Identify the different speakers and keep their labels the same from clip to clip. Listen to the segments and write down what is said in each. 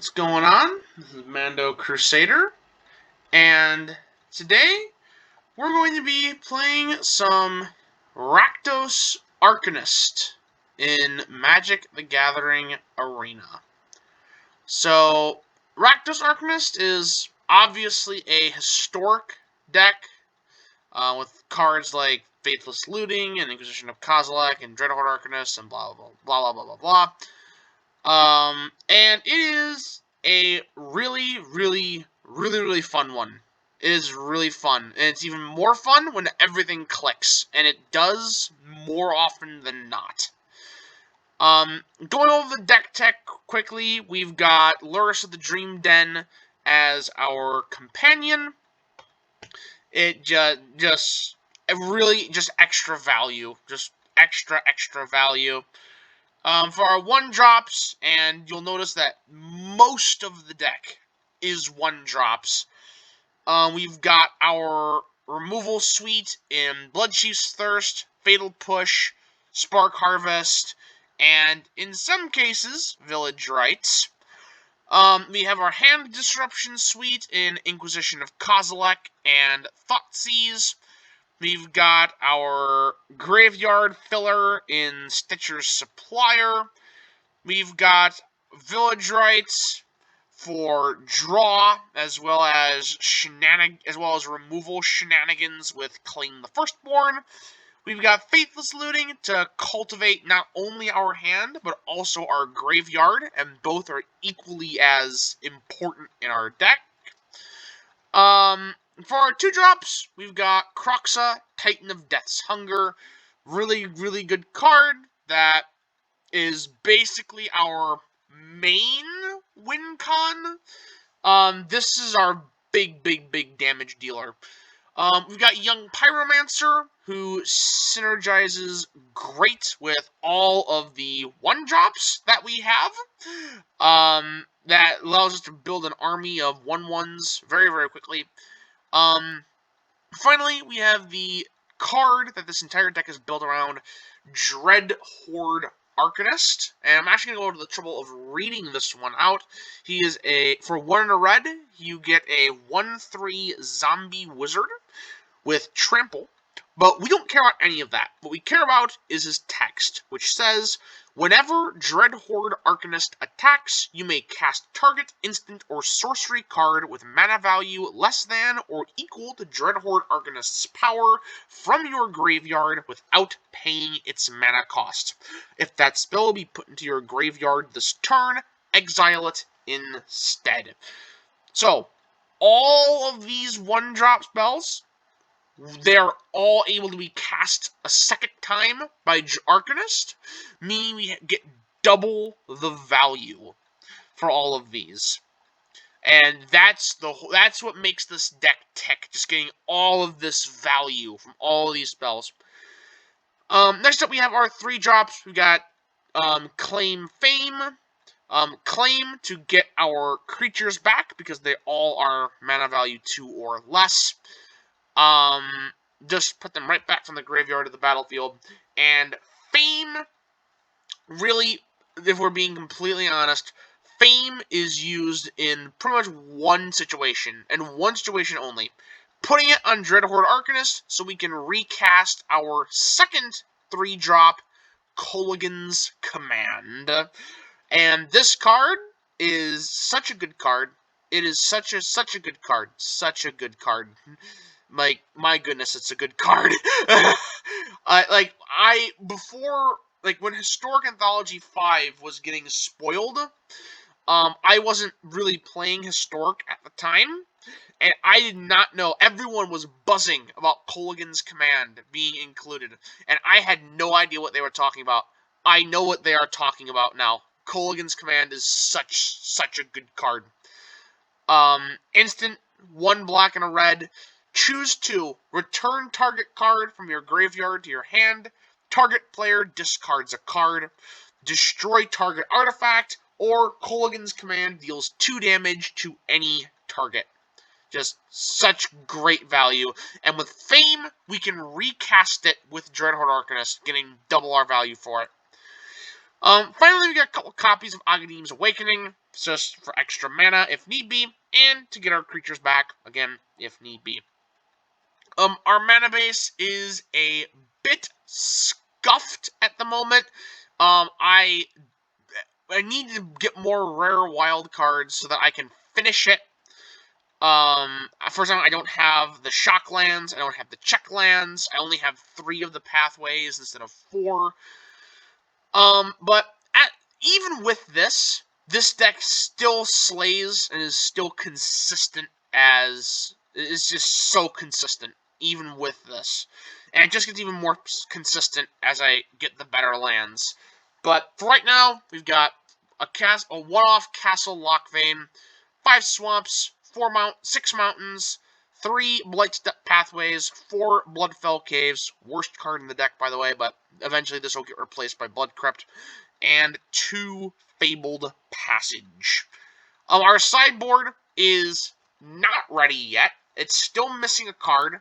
Speaker 1: What's going on? This is Mando Crusader, and today we're going to be playing some Rakdos Arcanist in Magic the Gathering Arena. So, Rakdos Arcanist is obviously a historic deck with cards like Faithless Looting and Inquisition of Kozilek and Dreadhorde Arcanist and blah blah blah blah blah blah blah. And it is a really fun one. It is really fun, and it's even more fun when everything clicks, and it does more often than not. Going over the deck tech quickly, we've got Lurrus of the Dream Den as our companion. It just extra value, just extra value. For our 1-drops, and you'll notice that most of the deck is 1-drops. We've got our removal suite in Bloodchief's Thirst, Fatal Push, Spark Harvest, and in some cases, Village Rites. We have our hand disruption suite in Inquisition of Kozilek and Thoughtseize. We've got our graveyard filler in Stitcher's Supplier. We've got Village Rites for draw, as well as removal shenanigans with Claim the Firstborn. We've got Faithless Looting to cultivate not only our hand, but also our graveyard, and both are equally as important in our deck. For our 2-drops, we've got Kroxa, Titan of Death's Hunger. Really good card that is basically our main win con. This is our big damage dealer. We've got Young Pyromancer, who synergizes great with all of the 1-drops that we have. That allows us to build an army of 1/1s very quickly. Finally, we have the card that this entire deck is built around, Dreadhorde Arcanist, and I'm actually going to go to the trouble of reading this one out. He is for 1 and a red, you get a 1/3 zombie wizard with trample, but we don't care about any of that. What we care about is his text, which says, whenever Dreadhorde Arcanist attacks, you may cast target instant or sorcery card with mana value less than or equal to Dreadhorde Arcanist's power from your graveyard without paying its mana cost. If that spell will be put into your graveyard this turn, exile it instead. So, all of these 1-drop spells, they're all able to be cast a second time by Arcanist, meaning we get double the value for all of these. And that's what makes this deck tick, just getting all of this value from all of these spells. Next up, we have our 3-drops. We got Claim Fame. Claim to get our creatures back, because they all are mana value 2 or less. Just put them right back from the graveyard to the battlefield. And Fame, really, if we're being completely honest, Fame is used in pretty much one situation, and one situation only. Putting it on Dreadhorde Arcanist so we can recast our second 3-drop, Kolaghan's Command. And this card is such a good card. It is such a good card. Such a good card. Like, my goodness, it's a good card. When Historic Anthology 5 was getting spoiled, I wasn't really playing Historic at the time, and I did not know. Everyone was buzzing about Kolaghan's Command being included, and I had no idea what they were talking about. I know what they are talking about now. Kolaghan's Command is such a good card. Instant, 1 black and a red. Choose to return target card from your graveyard to your hand. Target player discards a card. Destroy target artifact, or Kolaghan's Command deals 2 damage to any target. Just such great value. And with Fame, we can recast it with Dreadhorde Arcanist, getting double our value for it. Finally, we got a couple copies of Agadim's Awakening, just for extra mana if need be, and to get our creatures back, again, if need be. Our mana base is a bit scuffed at the moment. I need to get more rare wild cards so that I can finish it. For example, I don't have the shock lands, I don't have the check lands, I only have 3 of the pathways instead of 4. But even with this deck still slays and is still consistent as... is just so consistent, even with this. And it just gets even more consistent as I get the better lands. But for right now, we've got a one-off Castle Lockvein, 5 swamps, 6 mountains, 3 Blightstep Pathways, 4 Bloodfell Caves, worst card in the deck, by the way, but eventually this will get replaced by Blood Crypt, and 2 Fabled Passage. Our sideboard is not ready yet. It's still missing a card.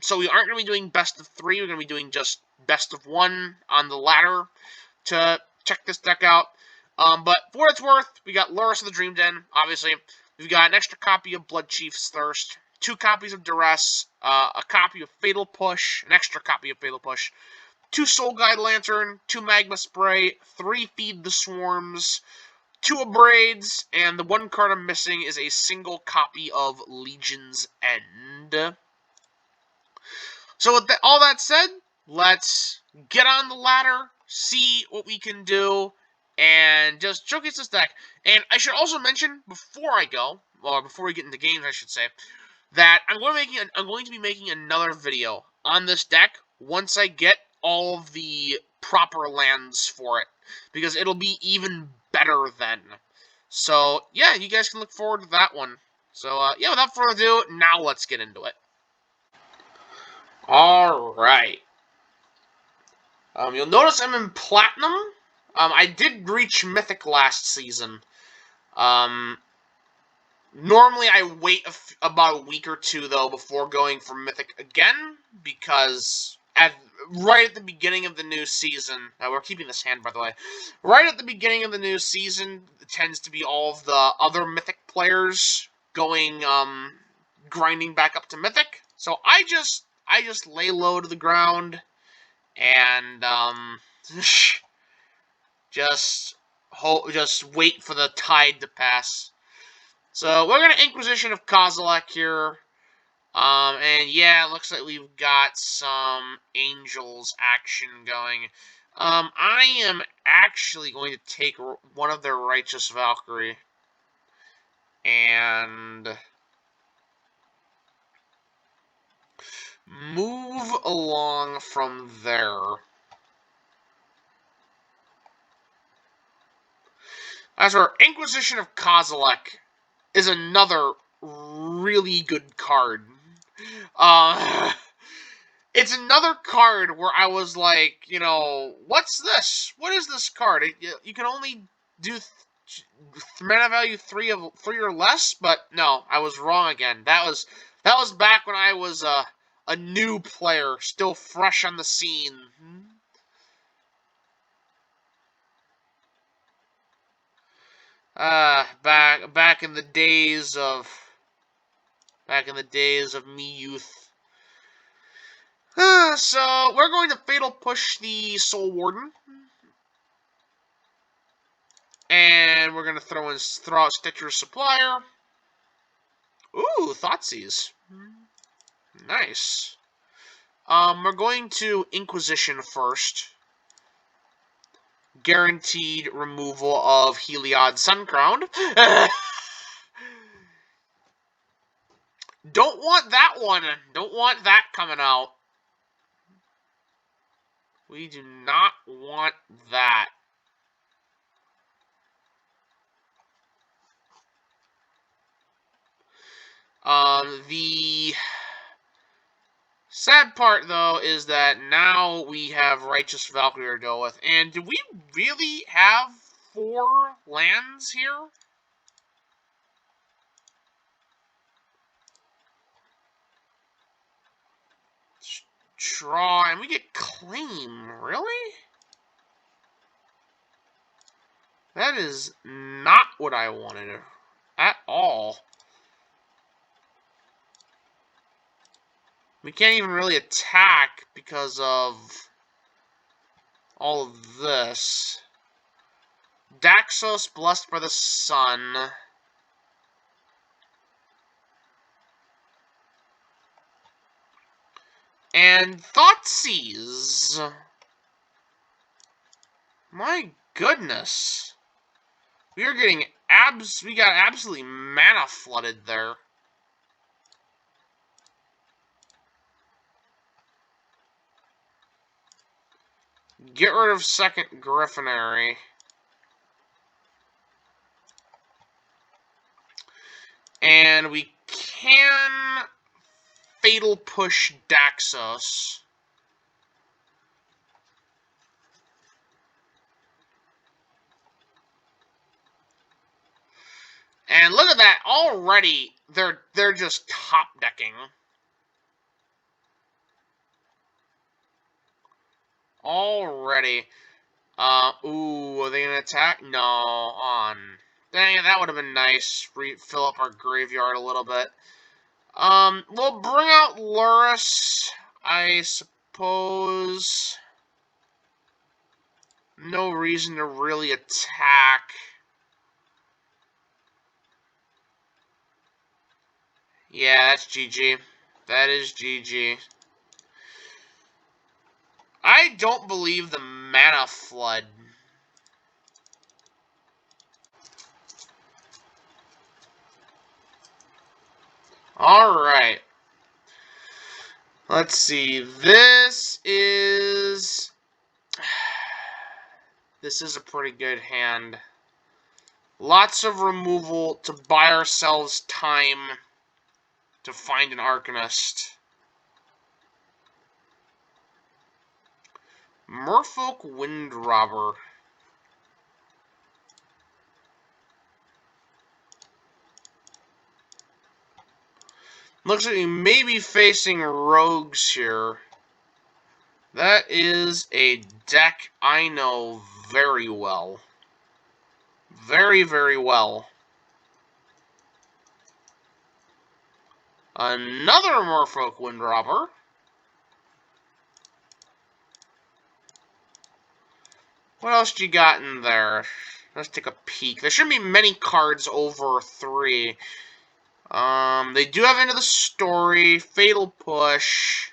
Speaker 1: So we aren't going to be doing best of 3. We're going to be doing just best of 1 on the ladder to check this deck out. But for what it's worth, we got Lurrus of the Dream Den, obviously. We've got an extra copy of Blood Chief's Thirst, 2 copies of Duress, a copy of Fatal Push, an extra copy of Fatal Push, 2 Soul Guide Lantern, 2 Magma Spray, 3 Feed the Swarms, 2 Abrades, and the 1 card I'm missing is a single copy of Legion's End. So with all that said, let's get on the ladder, see what we can do, and just showcase this deck. And I should also mention, before I go, or before we get into games, I should say, that I'm going to be making another video on this deck once I get all of the proper lands for it, because it'll be even better then. So, yeah, you guys can look forward to that one. So, yeah, without further ado, now let's get into it. Alright. You'll notice I'm in Platinum. I did reach Mythic last season. Normally I wait about a week or 2, though, before going for Mythic again, because right at the beginning of the new season, we're keeping this hand, by the way, right at the beginning of the new season, it tends to be all of the other Mythic players going, grinding back up to Mythic, so I just lay low to the ground, and, just wait for the tide to pass. So, we're going to Inquisition of Kozilek here. And yeah, it looks like we've got some Angels action going. I am actually going to take one of their Righteous Valkyrie. And move along from there. As for Inquisition of Kozilek is another really good card. It's another card where I was like, you know, what's this? What is this card? You can only do mana value 3 or less, but no, I was wrong again. That was back when I was a new player, still fresh on the scene. Back in the days of me youth. So we're going to Fatal Push the Soul Warden, and we're going to throw out Stitcher's Supplier. Ooh, Thoughtseize. Nice. We're going to Inquisition first. Guaranteed removal of Heliod Suncrown. Don't want that one. Don't want that coming out. We do not want that. The sad part, though, is that now we have Righteous Valkyrie to deal with. And do we really have 4 lands here? Draw, and we get Claim. Really? That is not what I wanted at all. We can't even really attack because of all of this. Daxos, blessed by the sun. And Thoughtseize. My goodness. We are getting we got absolutely mana flooded there. Get rid of second Griffinary. And we can Fatal Push Daxos. And look at that, already they're just top decking. Already. Ooh, are they gonna attack? No, on. Dang it, that would have been nice. Fill up our graveyard a little bit. We'll bring out Lurrus, I suppose. No reason to really attack. Yeah, that's GG. That is GG. I don't believe the mana flood. Alright. Let's see. This is a pretty good hand. Lots of removal to buy ourselves time to find an Arcanist. Merfolk Windrobber. Looks like we may be facing rogues here. That is a deck I know very well. Very, very well. Another Merfolk Windrobber. What else you got in there? Let's take a peek. There shouldn't be many cards over 3. They do have End of the Story, Fatal Push.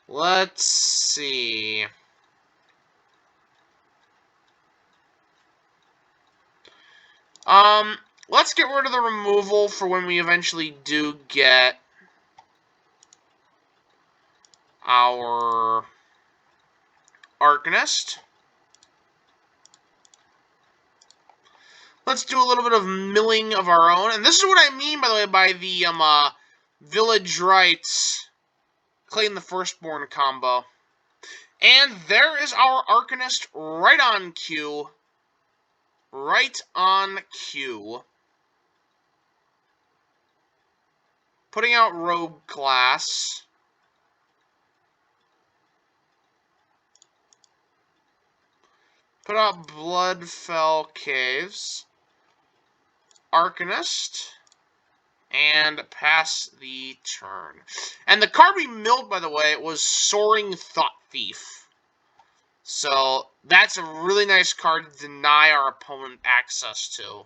Speaker 1: Let's see. Let's get rid of the removal for when we eventually do get our Arcanist. Let's do a little bit of milling of our own. And this is what I mean, by the way, by the Village Rites Claim the Firstborn combo. And there is our Arcanist right on cue. Right on cue. Putting out Rogue class. Put out Bloodfell Caves. Arcanist. And pass the turn. And the card we milled, by the way, was Soaring Thought Thief. So, that's a really nice card to deny our opponent access to.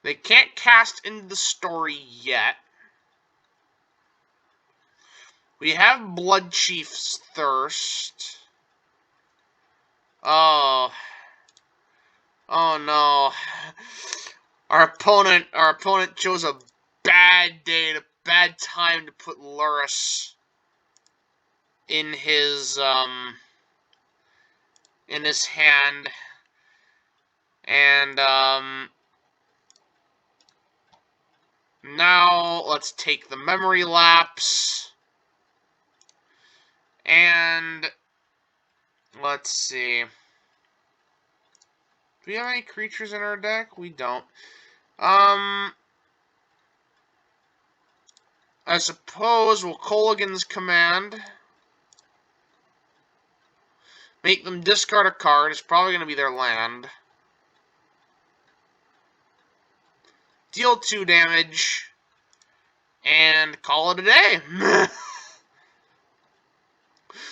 Speaker 1: They can't cast into the story yet. We have Bloodchief's Thirst. Oh. Oh no. Our opponent chose a bad day, a bad time to put Lurrus in his hand. And now let's take the memory lapse. And let's see. Do we have any creatures in our deck? We don't. I suppose we'll Kolaghan's Command. Make them discard a card. It's probably going to be their land. Deal 2 damage. And call it a day.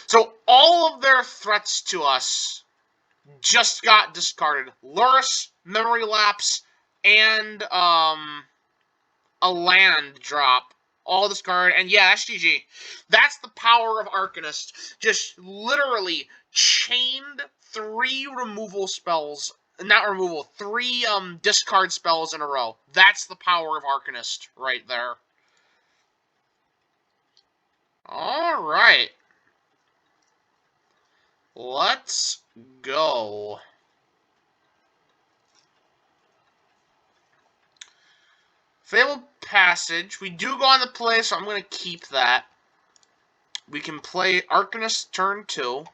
Speaker 1: So all of their threats to us just got discarded. Lurrus, Memory Lapse, and a land drop. All discarded. And yeah, that's GG. That's the power of Arcanist. Just literally chained 3 removal spells. Not removal, 3 discard spells in a row. That's the power of Arcanist right there. Alright. Let's go. Fabled Passage. We do go on the play, so I'm going to keep that. We can play Arcanist turn 2.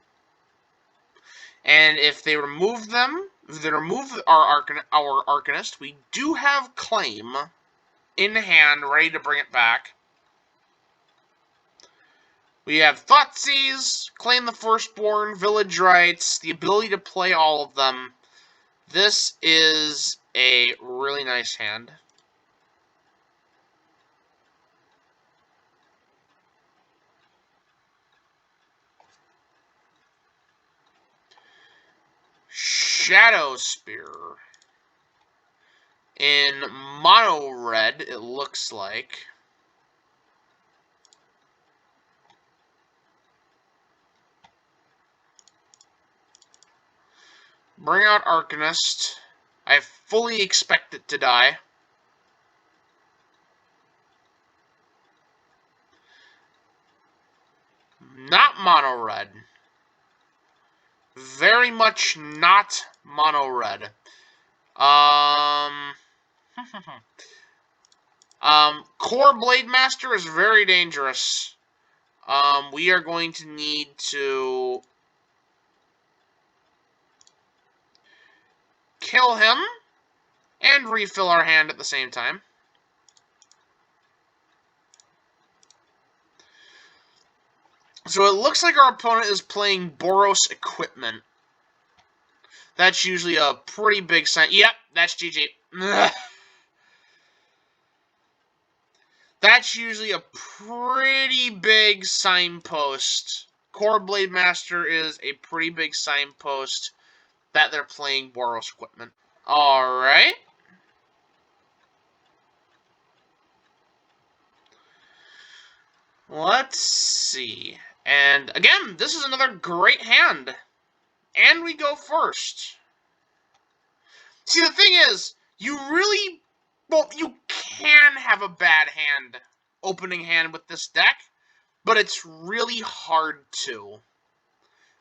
Speaker 1: And if they remove them, if they remove our Arcanist, we do have Claim in hand, ready to bring it back. We have Thoughtseize, Claim the Firstborn, Village Rites, the ability to play all of them. This is a really nice hand. Shadow Spear. In mono red, it looks like. Bring out Arcanist. I fully expect it to die. Not mono red. Very much not mono red. Core Blade Master is very dangerous. We are going to need to kill him and refill our hand at the same time. So it looks like our opponent is playing Boros Equipment. That's usually a pretty big sign. Yep, that's GG. That's usually a pretty big signpost. Core Blade Master is a pretty big signpost that they're playing Boros Equipment. Alright. Let's see. And again, this is another great hand. And we go first. See, the thing is, you really... Well, you can have a bad hand, opening hand with this deck, but it's really hard to.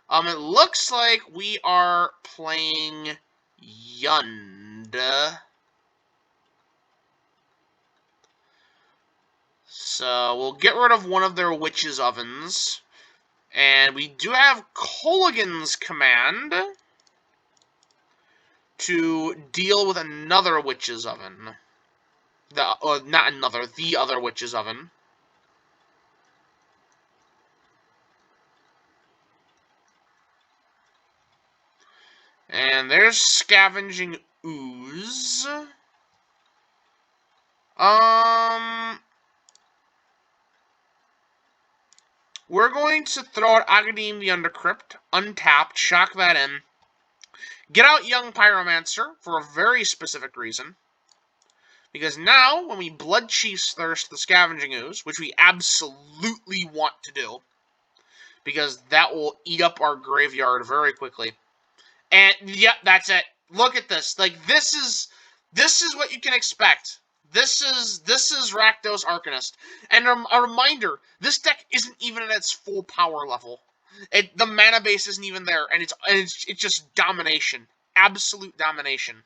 Speaker 1: It looks like we are playing Yund. So we'll get rid of one of their Witch's Ovens. And we do have Kolaghan's Command to deal with another Witch's Oven. The other Witch's Oven. And there's Scavenging Ooze. We're going to throw out Agadim the Undercrypt, untapped, shock that in. Get out Young Pyromancer for a very specific reason. Because now, when we Blood Chief's Thirst the Scavenging Ooze, which we absolutely want to do, because that will eat up our graveyard very quickly. And, yep, that's it. Look at this. Like, this is what you can expect. This is Rakdos Arcanist. And a reminder, this deck isn't even at its full power level. The mana base isn't even there, and it's just domination. Absolute domination.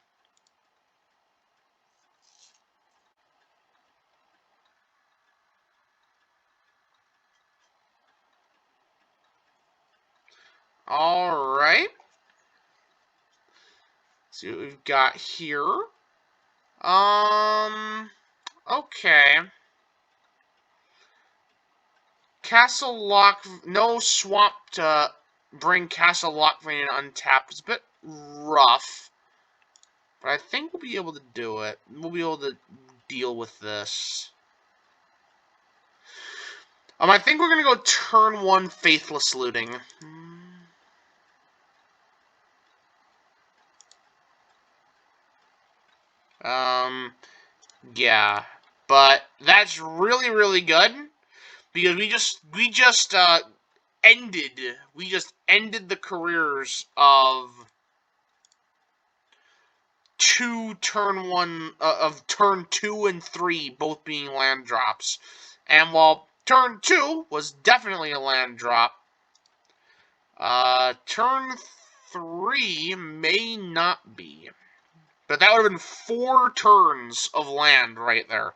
Speaker 1: Alright. See what we've got here. Okay. Castle Lock, no swamp to bring Castle Lockvein untapped. It's a bit rough, but I think we'll be able to do it. We'll be able to deal with this. I think we're gonna go turn 1 Faithless Looting. Yeah, but that's really, really good because we just ended the careers of turn 2 and 3 both being land drops, and while turn 2 was definitely a land drop, turn 3 may not be. But that would have been 4 turns of land right there.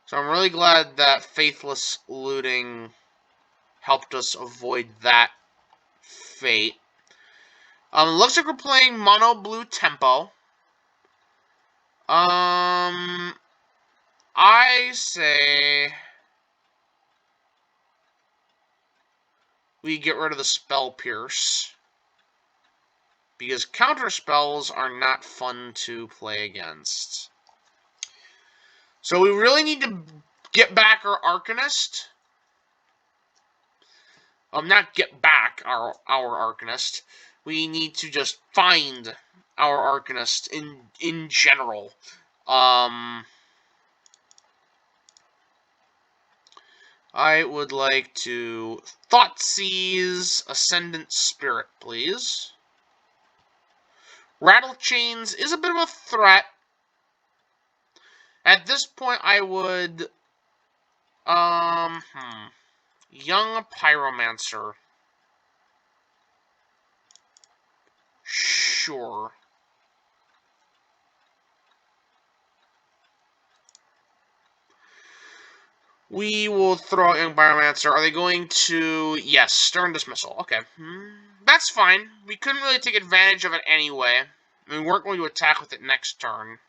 Speaker 1: So I'm really glad that Faithless Looting helped us avoid that fate. Looks like we're playing mono blue tempo. I say we get rid of the Spell Pierce, because counter spells are not fun to play against. So we really need to get back our Arcanist. Not get back our Arcanist. We need to just find our Arcanist in general. I would like to Thoughtseize Ascendant Spirit, please. Rattle Chains is a bit of a threat. At this point, I would Young Pyromancer. Sure. We will throw out Young Pyromancer. Are they going to... Yes, Stern Dismissal. Okay. That's fine. We couldn't really take advantage of it anyway. We weren't going to attack with it next turn.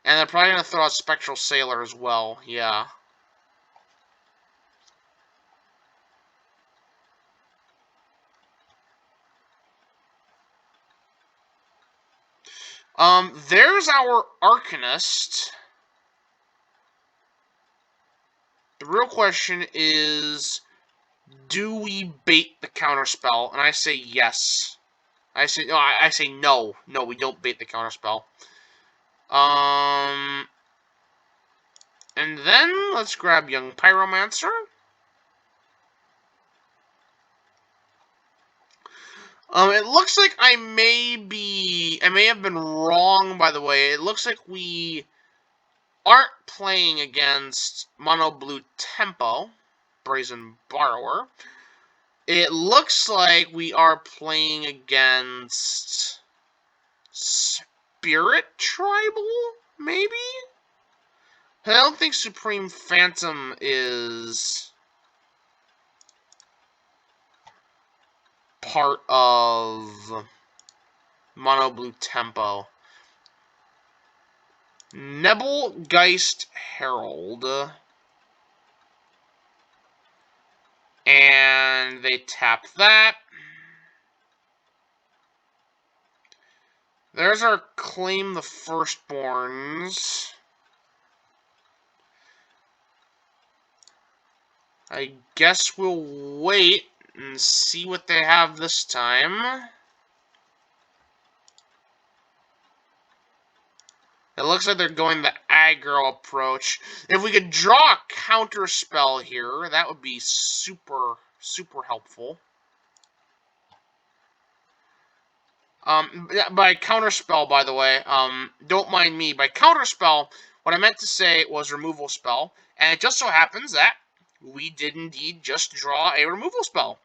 Speaker 1: And they're probably going to throw out Spectral Sailor as well. Yeah. There's our Arcanist. The real question is, do we bait the counterspell? And I say yes. I say no. No, we don't bait the counterspell. And then let's grab Young Pyromancer. It looks like I may have been wrong, by the way. It looks like we aren't playing against Mono Blue Tempo, Brazen Borrower. It looks like we are playing against Spirit Tribal, maybe? I don't think Supreme Phantom is part of Mono Blue Tempo. Nebelgeist Herald. And they tap that. There's our Claim the Firstborns. I guess we'll wait and see what they have this time. It looks like they're going the aggro approach. If we could draw a counter spell here, that would be super, super helpful. By counterspell, by the way, don't mind me. By counterspell, what I meant to say was removal spell, and it just so happens that we did indeed just draw a removal spell.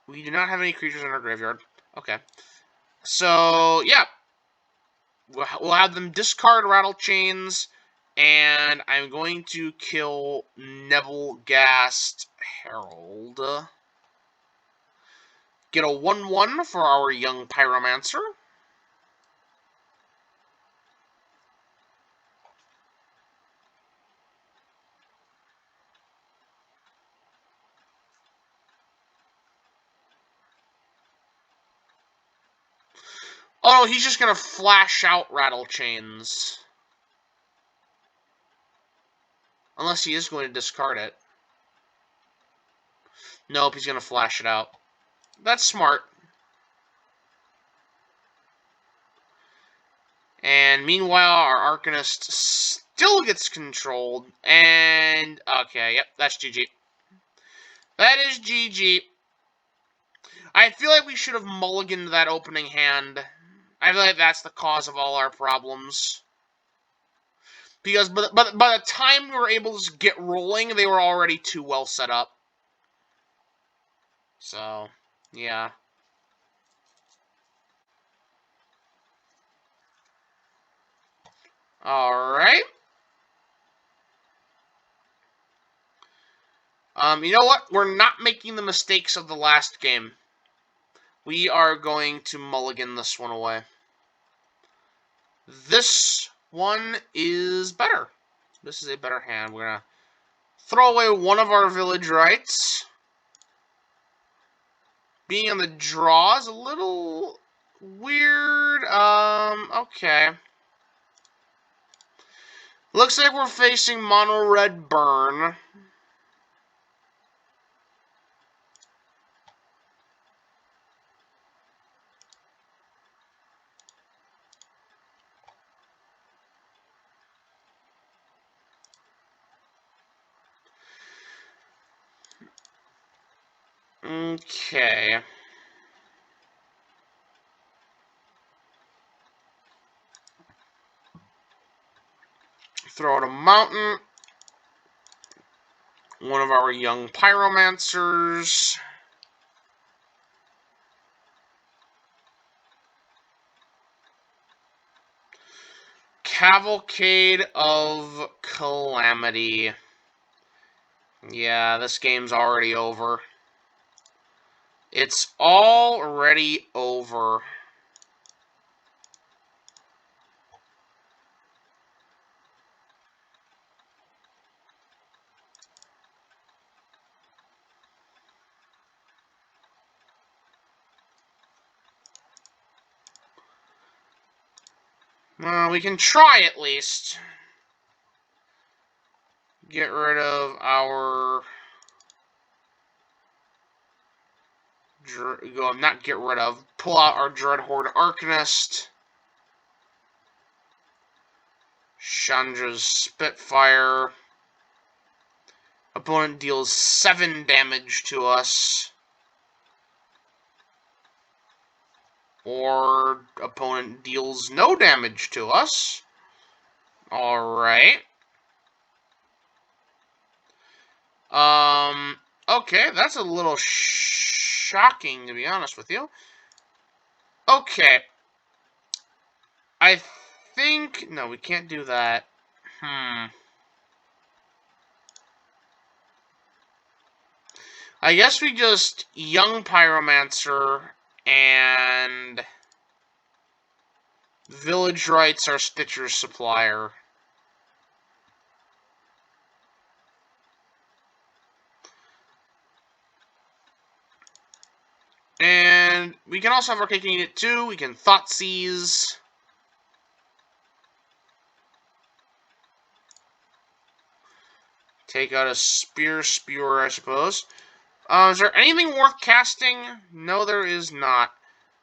Speaker 1: We do not have any creatures in our graveyard. Okay. So, yeah. We'll have them discard Rattle Chains, and I'm going to kill Nebelgeist Herald. Get a 1/1 for our Young Pyromancer. Oh no, he's just gonna flash out Rattle Chains. Unless he is going to discard it. Nope, he's gonna flash it out. That's smart. And meanwhile, our Arcanist still gets controlled. And, okay, yep, that's GG. That is GG. I feel like we should have mulliganed that opening hand. I feel like that's the cause of all our problems. Because by the time we were able to get rolling, they were already too well set up. So, yeah. Alright. You know what? We're not making the mistakes of the last game. We are going to mulligan this one away. This one is better. This is a better hand. We're going to throw away one of our village rights. Being on the draw is a little weird. Okay. Looks like we're facing mono red burn. Okay. Throw out a mountain. One of our young pyromancers. Cavalcade of Calamity. Yeah, this game's already over. It's already over. We can try at least. Get rid of our... Not get rid of. Pull out our Dreadhorde Arcanist. Chandra's Spitfire. Opponent deals 7 damage to us. Or opponent deals no damage to us. Alright. Okay, that's a little shocking, to be honest with you. Okay. I think... No, we can't do that. I guess we just Young Pyromancer and Village Rights our Stitcher's Supplier. And we can also have our cake and eat it too. We can Thoughtseize. Take out a Spewer, I suppose. Is there anything worth casting? No, there is not.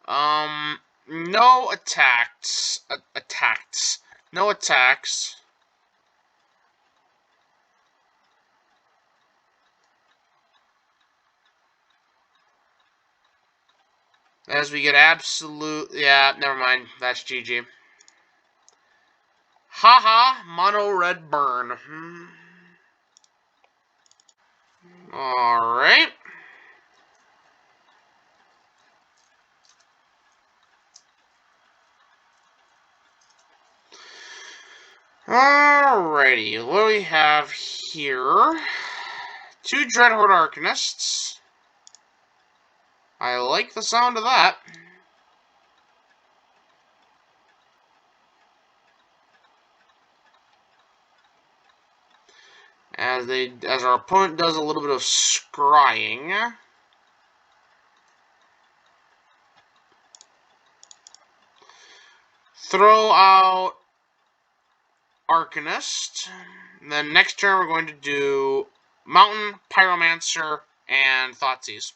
Speaker 1: No attacks. No attacks. As we get absolute... Yeah, never mind. That's GG. Haha, mono red burn. Alright. Alrighty, what do we have here? 2 Dreadhorde Arcanists. I like the sound of that. As our opponent does a little bit of scrying. throw out Arcanist. And then next turn we're going to do Mountain, Pyromancer, and Thoughtseize.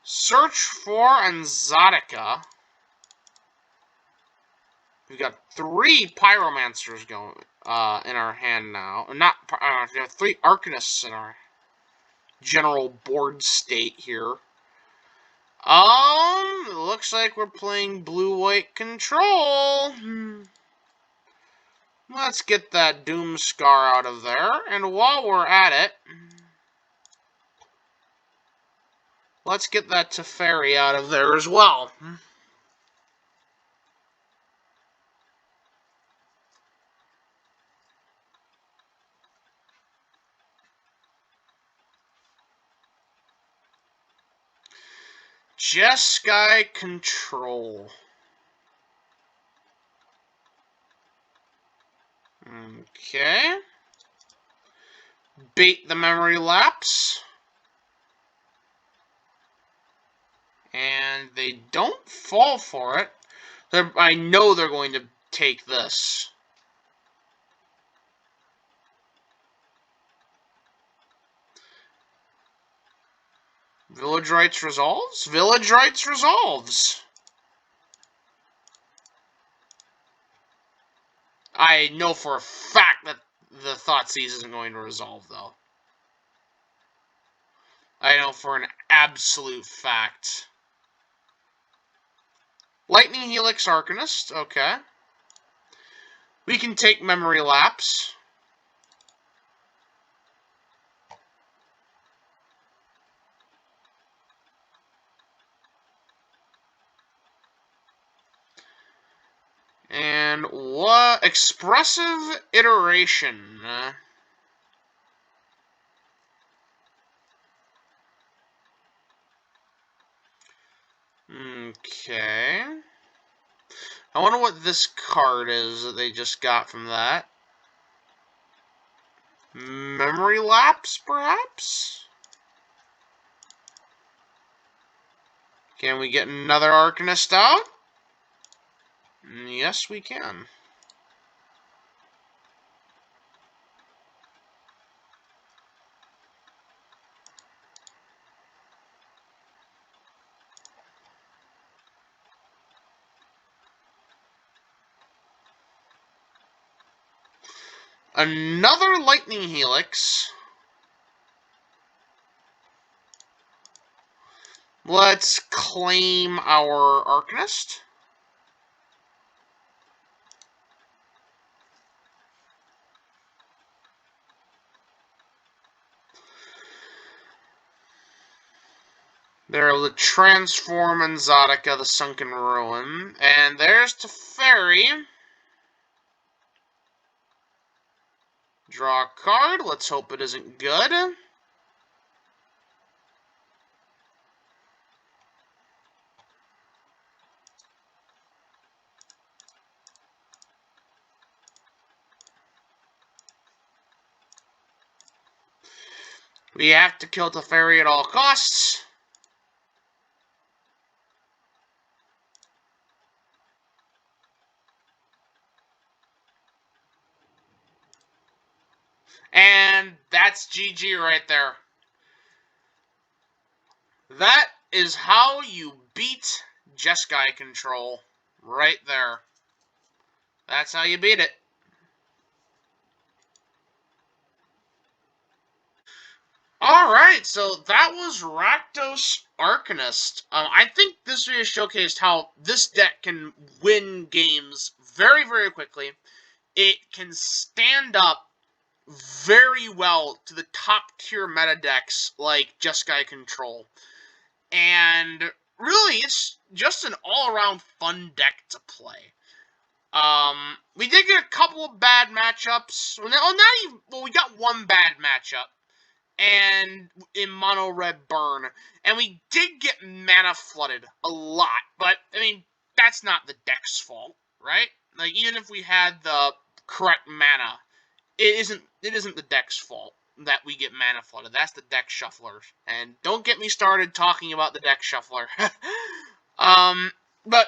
Speaker 1: Search for Exotica. We've got 3 Pyromancers going in our hand now. Not we have 3 Arcanists in our general board state here. Looks like we're playing blue-white control. Let's get that Doomscar out of there, and while we're at it, let's get that Teferi out of there as well. Jeskai Control. Okay. Bait the Memory Lapse. And they don't fall for it. I know they're going to take this. Village Rights resolves? Village Rights resolves. I know for a fact that the Thoughtseize isn't going to resolve, though. I know for an absolute fact. Lightning Helix Arcanist, okay. We can take Memory Lapse. And what? Expressive Iteration. Okay. I wonder what this card is that they just got from that. Memory Lapse, perhaps? Can we get another Arcanist out? Yes, we can. Another Lightning Helix. Let's claim our Arcanist. There will transform Exotica, the Sunken Ruin. And there's Teferi. Draw a card. Let's hope it isn't good. We have to kill Teferi at all costs. And that's GG right there. That is how you beat Jeskai Control. Right there. That's how you beat it. Alright, so that was Rakdos Arcanist. I think this video showcased how this deck can win games very, very quickly. It can stand up very well to the top tier meta decks like Jeskai Control. And really, it's just an all-around fun deck to play. We did get a couple of bad matchups. Well, we got one bad matchup. And in mono red burn. And we did get mana flooded a lot. But, I mean, that's not the deck's fault, right? Like, even if we had the correct mana, it isn't the deck's fault that we get mana flooded. That's the deck shuffler. And don't get me started talking about the deck shuffler. But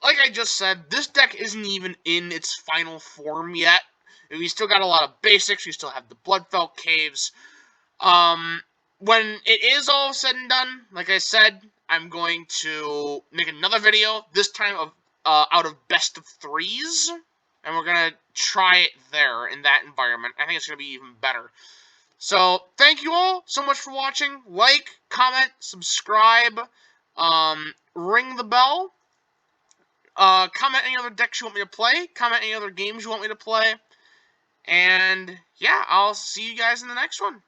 Speaker 1: like I just said, this deck isn't even in its final form yet. We still got a lot of basics. We still have the Bloodfell Caves. When it is all said and done, like I said, I'm going to make another video, this time of out of best of threes, and we're going to try it there in that environment. I think it's going to be even better. So, thank you all so much for watching. Like, comment, subscribe, ring the bell. Comment any other decks you want me to play. Comment any other games you want me to play. And, yeah, I'll see you guys in the next one.